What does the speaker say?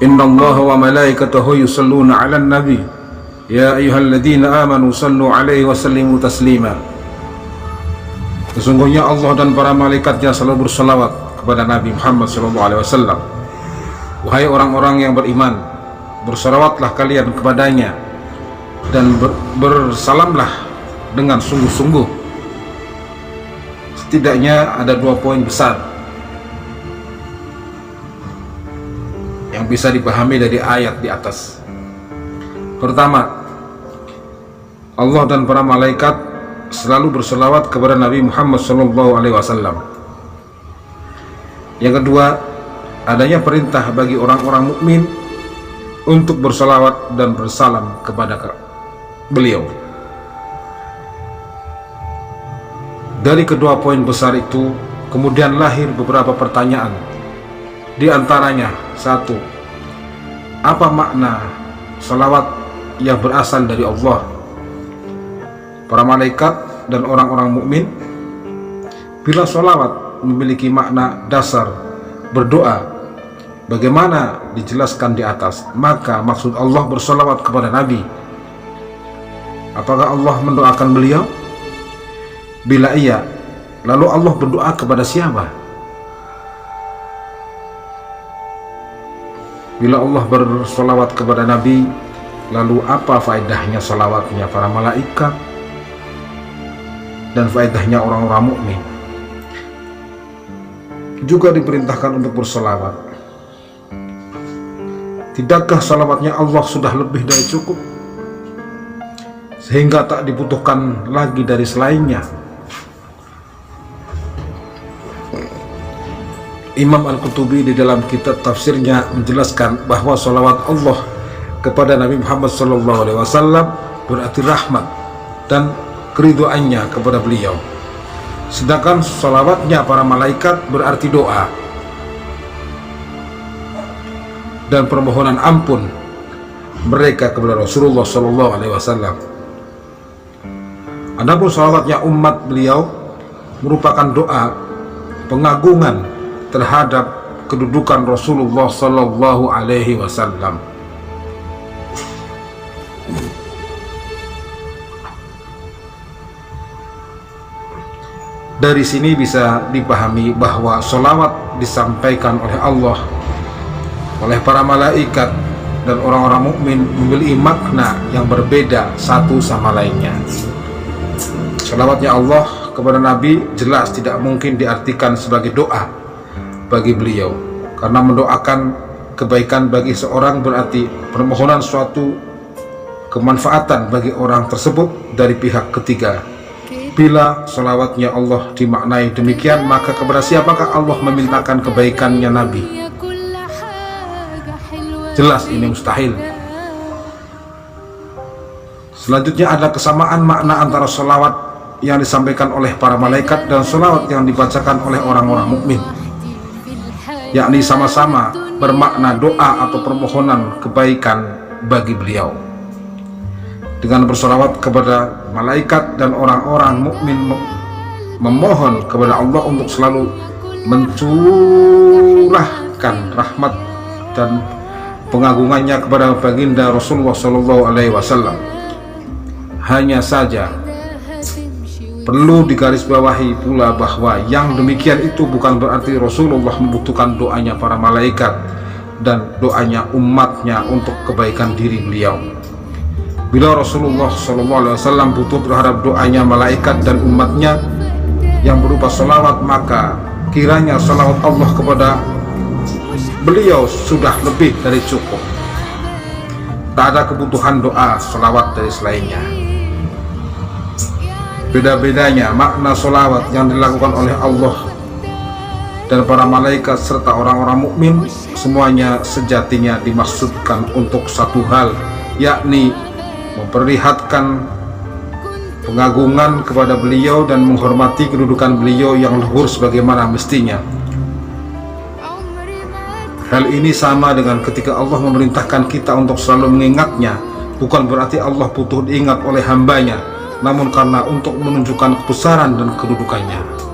Innallaha wa malaikatahu yusalluna 'alan nabi ya ayyuhalladzina amanu sallu 'alaihi wa sallimu taslima. Sesungguhnya Allah dan para malaikatnya selalu berselawat kepada Nabi Muhammad SAW. Wahai orang-orang yang beriman, berselawatlah kalian kepadanya dan bersalamlah dengan sungguh-sungguh. Setidaknya ada 2 poin besar yang bisa dipahami dari ayat di atas. Pertama, Allah dan para malaikat selalu berselawat kepada Nabi Muhammad SAW. Yang kedua, adanya perintah bagi orang-orang mukmin untuk berselawat dan bersalam kepada beliau. Dari kedua poin besar itu kemudian lahir beberapa pertanyaan. Di antaranya, 1. Apa makna salawat yang berasal dari Allah, para malaikat dan orang-orang mukmin? Bila salawat memiliki makna dasar berdoa, bagaimana dijelaskan di atas, maka maksud Allah bersalawat kepada Nabi. Apakah Allah mendoakan beliau? Bila iya, lalu Allah berdoa kepada siapa? Bila Allah bersalawat kepada Nabi, lalu apa faedahnya salawatnya para malaikat dan faedahnya orang-orang mukmin? Juga diperintahkan untuk bersalawat. Tidakkah salawatnya Allah sudah lebih dari cukup, sehingga tak dibutuhkan lagi dari selainnya? Imam Al-Qurtubi di dalam kitab tafsirnya menjelaskan bahwa salawat Allah kepada Nabi Muhammad SAW berarti rahmat dan keridhaannya kepada beliau, sedangkan salawatnya para malaikat berarti doa dan permohonan ampun mereka kepada Rasulullah SAW. Adapun salawatnya umat beliau merupakan doa pengagungan terhadap kedudukan Rasulullah SAW. Dari sini bisa dipahami bahwa sholawat disampaikan oleh Allah, oleh para malaikat dan orang-orang mukmin memiliki makna yang berbeda satu sama lainnya. Sholawatnya Allah kepada Nabi jelas tidak mungkin diartikan sebagai doa bagi beliau, karena mendoakan kebaikan bagi seorang berarti permohonan suatu kemanfaatan bagi orang tersebut dari pihak ketiga. Bila salawatnya Allah dimaknai demikian, maka kepada siapakah Allah memintakan kebaikannya Nabi? Jelas ini mustahil. Selanjutnya ada kesamaan makna antara salawat yang disampaikan oleh para malaikat dan salawat yang dibacakan oleh orang-orang mukmin, yakni sama-sama bermakna doa atau permohonan kebaikan bagi beliau. Dengan bersolawat kepada malaikat dan orang-orang mukmin memohon kepada Allah untuk selalu mencurahkan rahmat dan pengagungannya kepada baginda Rasulullah SAW. Hanya saja perlu digarisbawahi pula bahwa yang demikian itu bukan berarti Rasulullah membutuhkan doanya para malaikat dan doanya umatnya untuk kebaikan diri beliau. Bila Rasulullah SAW butuh terhadap doanya malaikat dan umatnya yang berupa salawat, maka kiranya salawat Allah kepada beliau sudah lebih dari cukup. Tak ada kebutuhan doa salawat dari selainnya. Beda-bedanya makna salawat yang dilakukan oleh Allah dan para malaikat serta orang-orang mukmin, semuanya sejatinya dimaksudkan untuk satu hal, yakni memperlihatkan pengagungan kepada beliau dan menghormati kedudukan beliau yang luhur sebagaimana mestinya. Hal ini sama dengan ketika Allah memerintahkan kita untuk selalu mengingatnya, bukan berarti Allah butuh diingat oleh hambanya, namun karena untuk menunjukkan kebesaran dan kedudukannya.